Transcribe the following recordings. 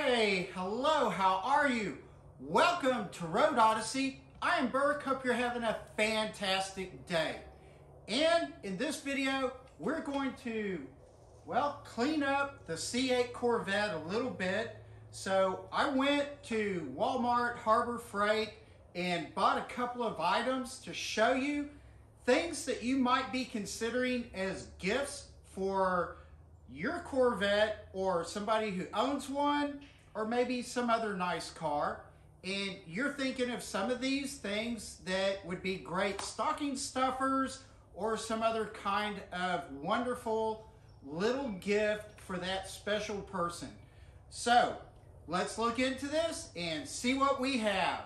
Hey, hello, how are you? Welcome to Road Odyssey. I am Burke, hope you're having a fantastic day. And in this video, we're going to, clean up the C8 Corvette a little bit. So I went to Walmart Harbor Freight and bought a couple of items to show you things that you might be considering as gifts for your Corvette or somebody who owns one, or maybe some other nice car, and you're thinking of some of these things that would be great stocking stuffers or some other kind of wonderful little gift for that special person. So let's look into this and see what we have.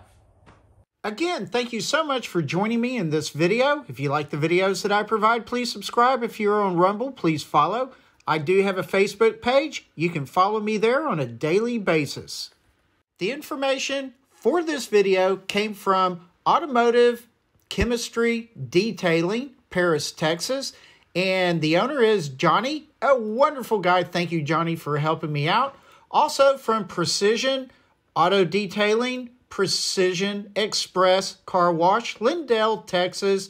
Again, thank you so much for joining me in this video. If you like the videos that I provide, please subscribe. If you're on Rumble, please follow. I do have a Facebook page. You can follow me there on a daily basis. The information for this video came from Automotive Chemistry Detailing, Paris, Texas. And the owner is Johnny, a wonderful guy. Thank you, Johnny, for helping me out. Also from Precision Auto Detailing, Precision Express Car Wash, Lindale, Texas,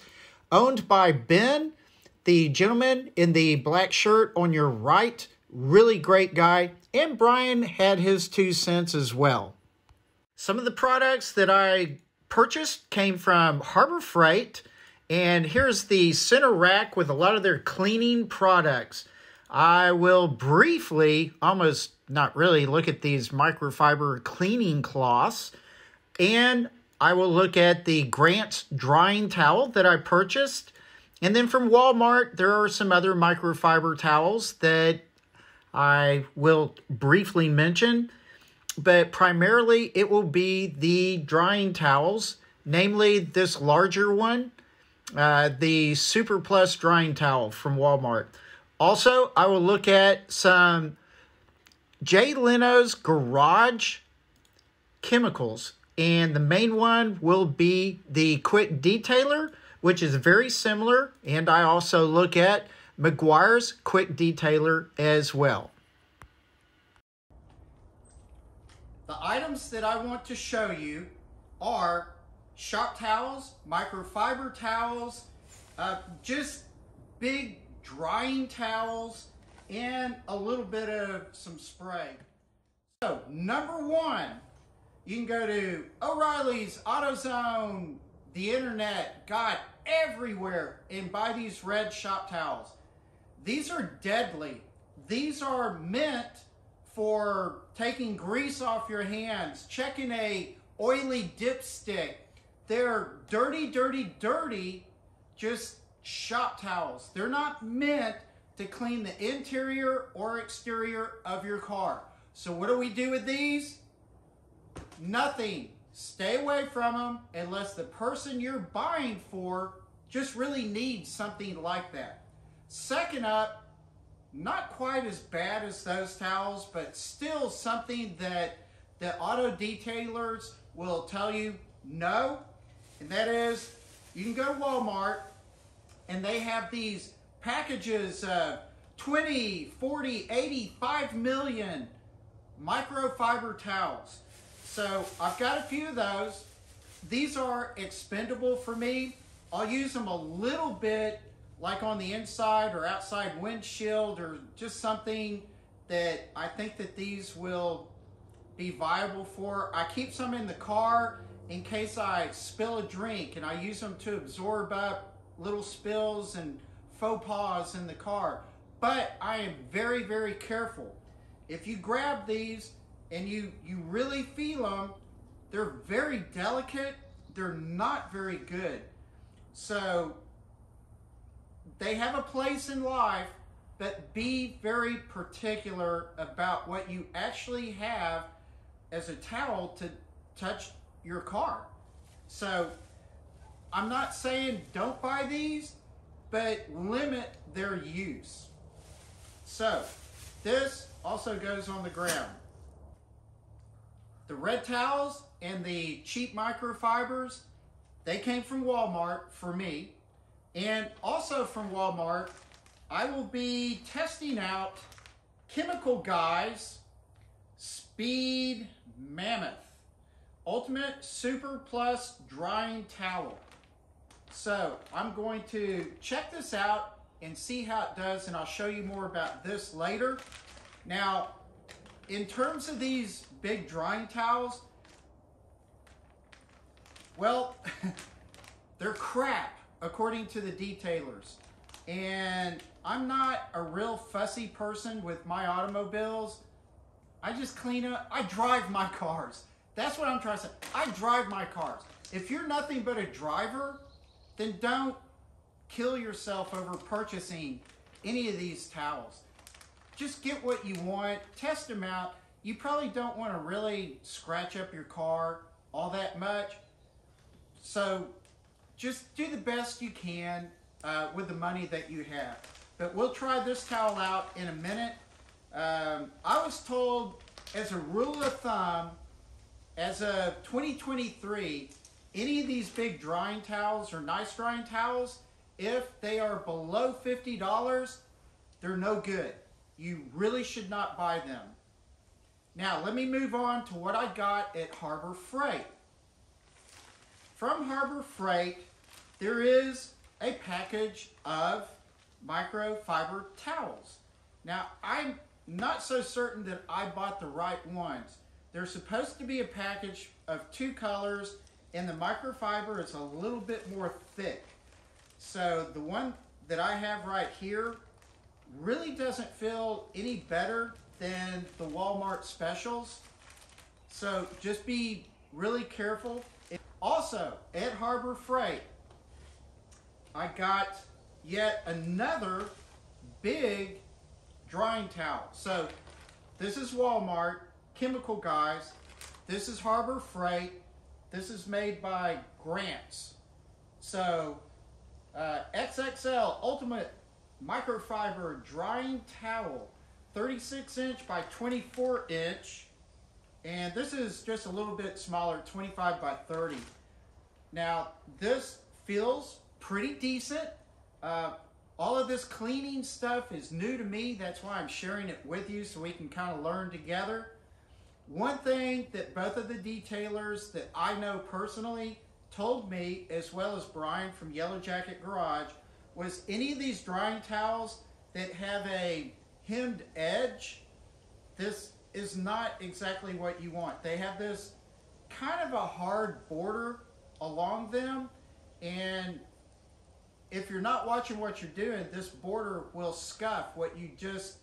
owned by Ben, the gentleman in the black shirt on your right. Really great guy. And Brian had his 2 cents as well. Some of the products that I purchased came from Harbor Freight. And here's the center rack with a lot of their cleaning products. I will briefly, almost not really, look at these microfiber cleaning cloths. And I will look at the Grant's drying towel that I purchased. And then from Walmart, there are some other microfiber towels that I will briefly mention. But primarily, it will be the drying towels, namely this larger one, the Super Plus drying towel from Walmart. Also, I will look at some Jay Leno's Garage chemicals. And the main one will be the Quick Detailer, which is very similar. And I also look at Meguiar's Quick Detailer as well. The items that I want to show you are shop towels, microfiber towels, just big drying towels, and a little bit of some spray. So, number one, you can go to O'Reilly's, AutoZone, the internet, God, everywhere, and buy these red shop towels. These are deadly. These are meant for taking grease off your hands, checking a oily dipstick. They're dirty, dirty, dirty, just shop towels. They're not meant to clean the interior or exterior of your car. So what do we do with these? Nothing. Stay away from them unless the person you're buying for just really needs something like that. Second up, not quite as bad as those towels, but still something that the auto detailers will tell you no. And that is, you can go to Walmart and they have these packages of 20, 40, 80, 5 million microfiber towels. So I've got a few of those. These are expendable for me. I'll use them a little bit like on the inside or outside windshield, or just something that I think that these will be viable for. I keep some in the car in case I spill a drink, and I use them to absorb up little spills and faux pas in the car. But I am very, very careful. If you grab these and you really feel them, they're very delicate. They're not very good. So they have a place in life, but be very particular about what you actually have as a towel to touch your car. So I'm not saying don't buy these, but limit their use. So this also goes on the ground. The red towels and the cheap microfibers, they came from Walmart for me. And also from Walmart, I will be testing out Chemical Guy's Speed Mammoth Ultimate Super Plus Drying Towel. So I'm going to check this out and see how it does, and I'll show you more about this later. Now, in terms of these big drying towels, well, they're crap according to the detailers. And I'm not a real fussy person with my automobiles. I just clean up. I drive my cars. That's what I'm trying to say. I drive my cars. If you're nothing but a driver, then don't kill yourself over purchasing any of these towels. Just get what you want, test them out. You probably don't want to really scratch up your car all that much. So just do the best you can with the money that you have. But we'll try this towel out in a minute. I was told, as a rule of thumb, as of 2023, any of these big drying towels or nice drying towels, if they are below $50, they're no good. You really should not buy them. Now, let me move on to what I got at Harbor Freight. From Harbor Freight, there is a package of microfiber towels. Now, I'm not so certain that I bought the right ones. There's supposed to be a package of 2 colors, and the microfiber is a little bit more thick. So the one that I have right here really doesn't feel any better than the Walmart specials. So just be really careful. Also, at Harbor Freight, I got yet another big drying towel. So this is Walmart, chemical guys. This is Harbor Freight. This is made by Grants. So XXL Ultimate Microfiber Drying Towel, 36-inch by 24-inch. And this is just a little bit smaller, 25 by 30. Now, this feels pretty decent. All of this cleaning stuff is new to me. That's why I'm sharing it with you so we can kind of learn together. One thing that both of the detailers that I know personally told me, as well as Brian from Yellow Jacket Garage, was any of these drying towels that have a hemmed edge, this is not exactly what you want. They have this kind of a hard border along them, and if you're not watching what you're doing, this border will scuff what you just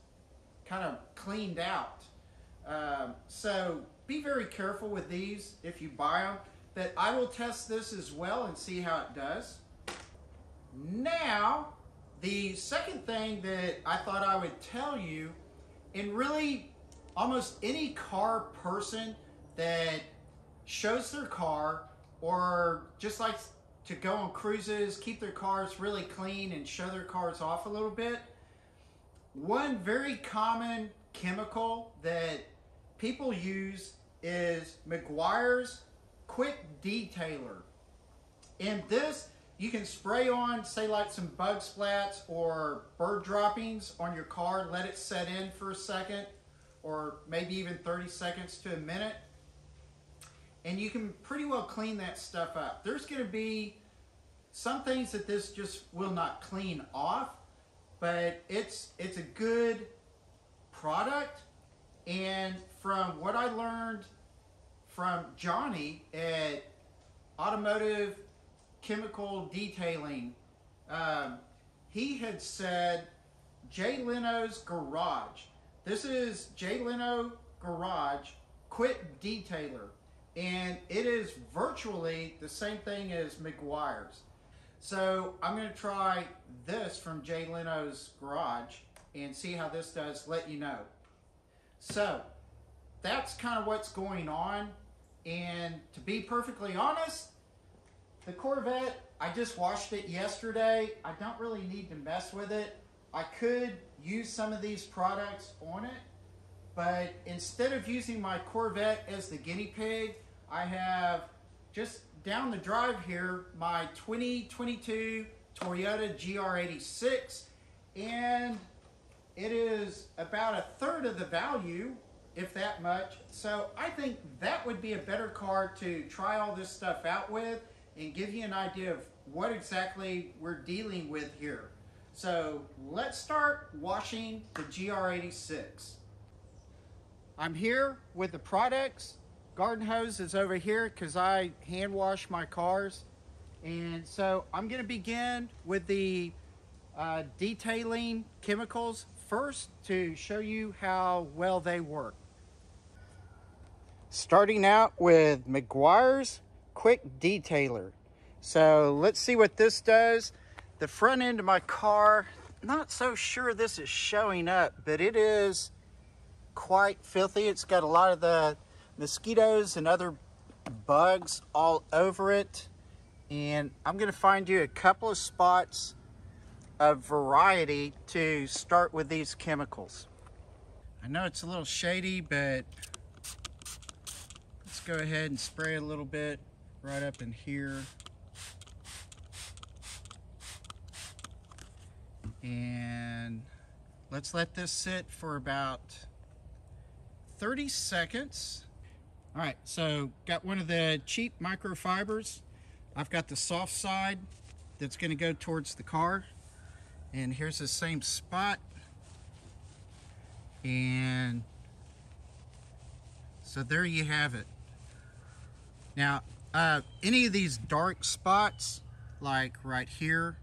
kind of cleaned out. So be very careful with these if you buy them. But I will test this as well and see how it does. Now, the second thing that I thought I would tell you, and really almost any car person that shows their car or just likes to go on cruises, keep their cars really clean and show their cars off a little bit, one very common chemical that people use is Meguiar's Quick Detailer. And this you can spray on, say like some bug splats or bird droppings on your car, let it set in for a second or maybe even 30 seconds to a minute. And you can pretty well clean that stuff up. There's going to be some things that this just will not clean off, but it's a good product. And from what I learned from Johnny at Automotive Chemical Detailing, he had said Jay Leno's Garage. This is Jay Leno Garage Quick Detailer, and it is virtually the same thing as Meguiar's. So I'm going to try this from Jay Leno's Garage and see how this does, let you know. So that's kind of what's going on. And to be perfectly honest, the Corvette, I just washed it yesterday. I don't really need to mess with it. I could use some of these products on it, but instead of using my Corvette as the guinea pig, I have just down the drive here my 2022 Toyota GR86, and it is about a third of the value if that much. So I think that would be a better car to try all this stuff out with and give you an idea of what exactly we're dealing with here. So let's start washing the GR86. I'm here with the products. Garden hose is over here because I hand wash my cars. And so I'm going to begin with the detailing chemicals first to show you how well they work. Starting out with Meguiar's Quick Detailer. So let's see what this does. The front end of my car, not so sure this is showing up, but it is quite filthy. It's got a lot of the mosquitoes and other bugs all over it. And I'm going to find you a couple of spots of variety to start with these chemicals. I know it's a little shady, but let's go ahead and spray a little bit right up in here. And let's let this sit for about 30 seconds. All right, so got one of the cheap microfibers. I've got the soft side that's going to go towards the car. And here's the same spot. And so there you have it. Now, any of these dark spots, like right here,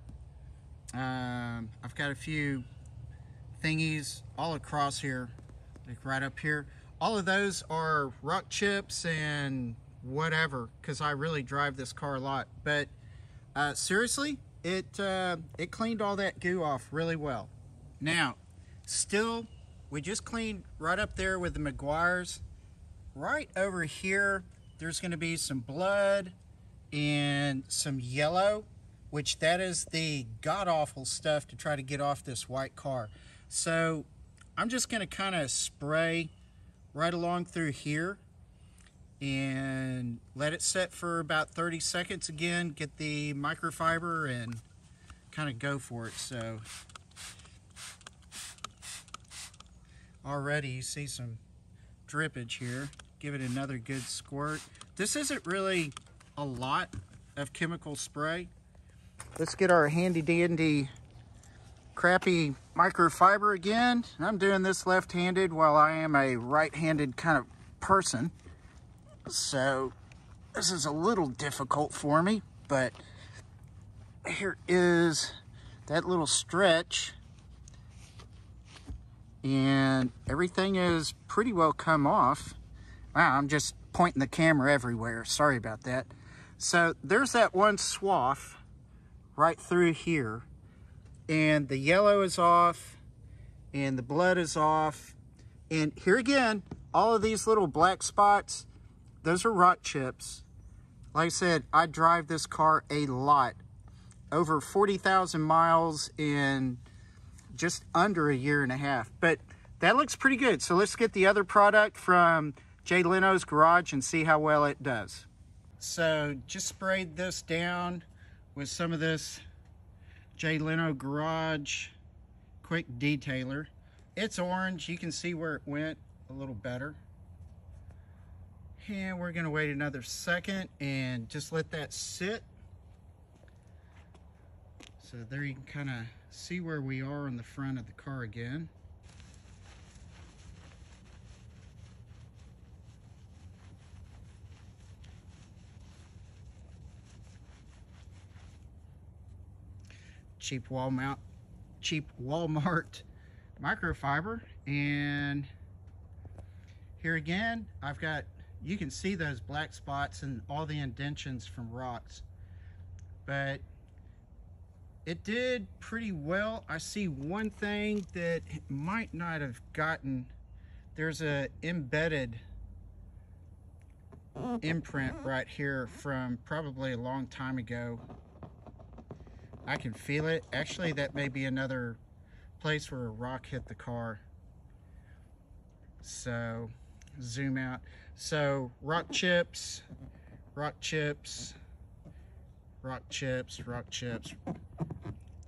I've got a few thingies all across here, like right up here. All of those are rock chips and whatever, because I really drive this car a lot. But seriously, it cleaned all that goo off really well. Now, still, we just cleaned right up there with the Meguiar's. Right over here, there's going to be some blood and some yellow, which that is the god-awful stuff to try to get off this white car. So I'm just going to kind of spray right along through here and let it set for about 30 seconds again, get the microfiber and kind of go for it. So already you see some drippage here. Give it another good squirt. This isn't really a lot of chemical spray. Let's get our handy dandy crappy microfiber again. I'm doing this left-handed while I am a right-handed kind of person. So this is a little difficult for me, but here is that little stretch. And everything is pretty well come off. Wow, I'm just pointing the camera everywhere. Sorry about that. So there's that one swath right through here. And the yellow is off. And the blood is off. And here again, all of these little black spots, those are rock chips. Like I said, I drive this car a lot. Over 40,000 miles in just under a year and a half. But that looks pretty good. So let's get the other product from Jay Leno's garage and see how well it does. So just sprayed this down with some of this Jay Leno garage quick detailer. It's orange. You can see where it went a little better. And we're going to wait another second and just let that sit. So there you can kind of see where we are on the front of the car again. Cheap Walmart microfiber. And here again, I've got, you can see those black spots and all the indentions from rocks, but it did pretty well. I see one thing that it might not have gotten. There's a embedded imprint right here from probably a long time ago. I can feel it. Actually, that may be another place where a rock hit the car. So, zoom out. So, rock chips, rock chips, rock chips, rock chips,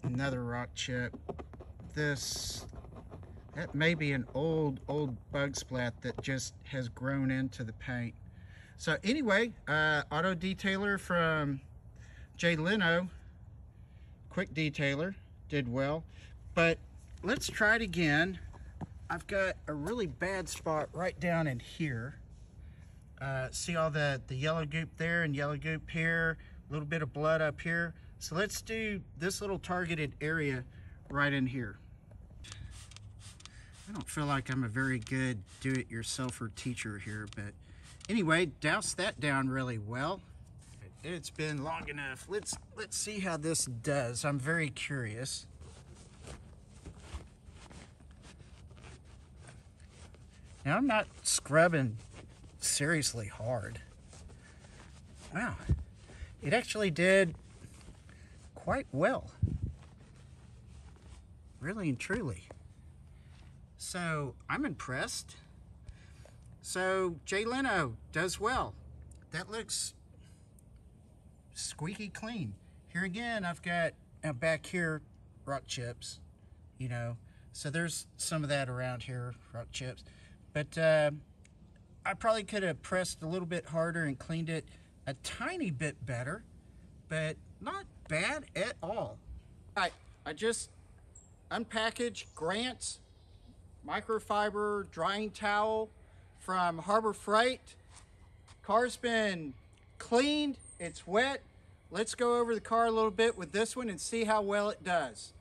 another rock chip. This That may be an old bug splat that just has grown into the paint. So anyway, auto detailer from Jay Leno, quick detailer, did well. But let's try it again. I've got a really bad spot right down in here. See all the yellow goop there and yellow goop here, a little bit of blood up here. So let's do this little targeted area right in here. I don't feel like I'm a very good do-it-yourselfer teacher here, but anyway, douse that down really well. It's been long enough. Let's see how this does. I'm very curious. Now I'm not scrubbing seriously hard. Wow, it actually did quite well. Really and truly. So I'm impressed. So Jay Leno does well. That looks squeaky clean. Here again, I've got back here rock chips, you know. So there's some of that around here, rock chips. But I probably could have pressed a little bit harder and cleaned it a tiny bit better, but not bad at all. All right, I just unpackaged Grant's microfiber drying towel from Harbor Freight. Car's been cleaned, it's wet. Let's go over the car a little bit with this one and see how well it does.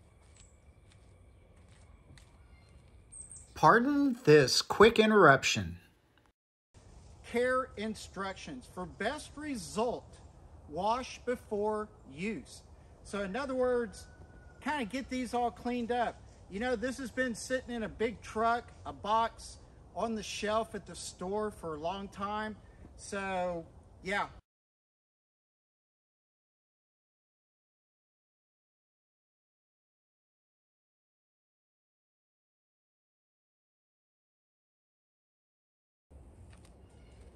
Pardon this quick interruption. Care instructions. For best result, wash before use. So in other words, kind of get these all cleaned up. You know, this has been sitting in a big truck, a box on the shelf at the store for a long time. So yeah.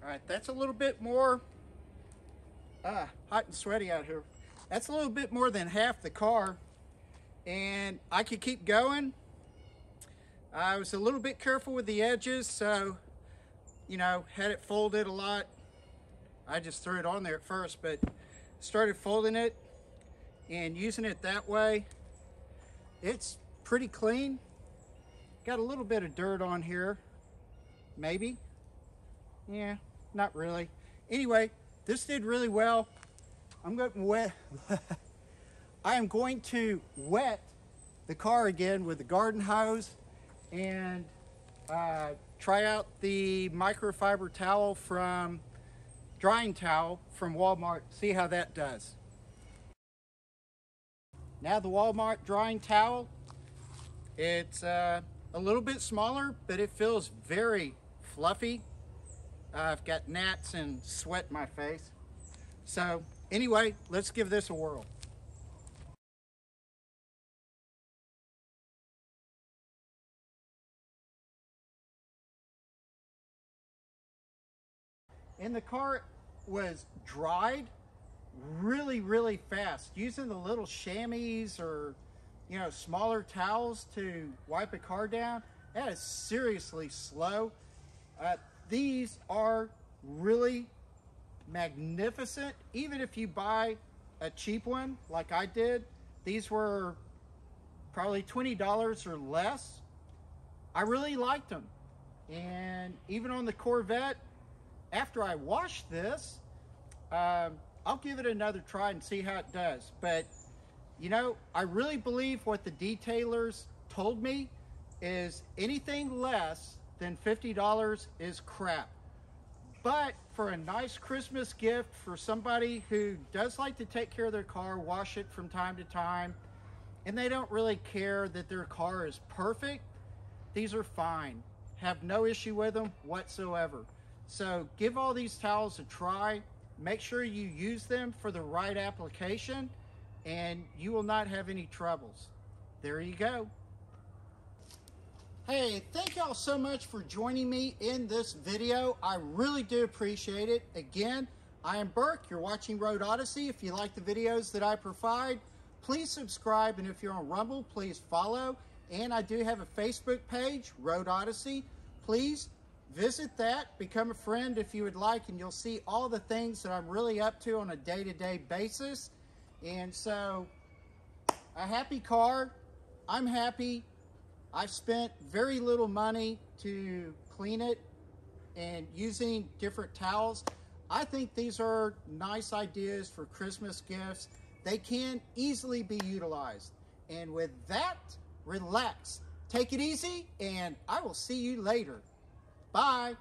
All right, that's a little bit more hot and sweaty out here. That's a little bit more than half the car, and I could keep going. I was a little bit careful with the edges, so, you know, had it folded a lot. I just threw it on there at first, but started folding it and using it that way. It's pretty clean. Got a little bit of dirt on here, maybe. Yeah, not really. Anyway, this did really well. I'm going to wet. I am going to wet the car again with the garden hose and try out the microfiber towel from drying towel from Walmart. See how that does. Now the Walmart drying towel. It's a little bit smaller, but it feels very fluffy. I've got gnats and sweat in my face. So anyway, let's give this a whirl. And the car was dried really fast. Using the little chamois or, you know, smaller towels to wipe a car down, that is seriously slow. These are really magnificent. Even if you buy a cheap one like I did, these were probably $20 or less. I really liked them. And even on the Corvette, after I wash this, I'll give it another try and see how it does. But, you know, I really believe what the detailers told me is anything less than $50 is crap. But for a nice Christmas gift for somebody who does like to take care of their car, wash it from time to time, and they don't really care that their car is perfect, these are fine. Have no issue with them whatsoever. So give all these towels a try. Make sure you use them for the right application, and you will not have any troubles. There you go. Hey, thank y'all so much for joining me in this video. I really do appreciate it. Again, I am Burke. You're watching Road Odyssey. If you like the videos that I provide, please subscribe. And if you're on Rumble, please follow. And I do have a Facebook page, Road Odyssey. Please visit that, become a friend if you would like, and you'll see all the things that I'm really up to on a day-to-day basis. And so, a happy car. I'm happy. I've spent very little money to clean it and using different towels. I think these are nice ideas for Christmas gifts. They can easily be utilized. And with that, relax, take it easy, and I will see you later. Bye.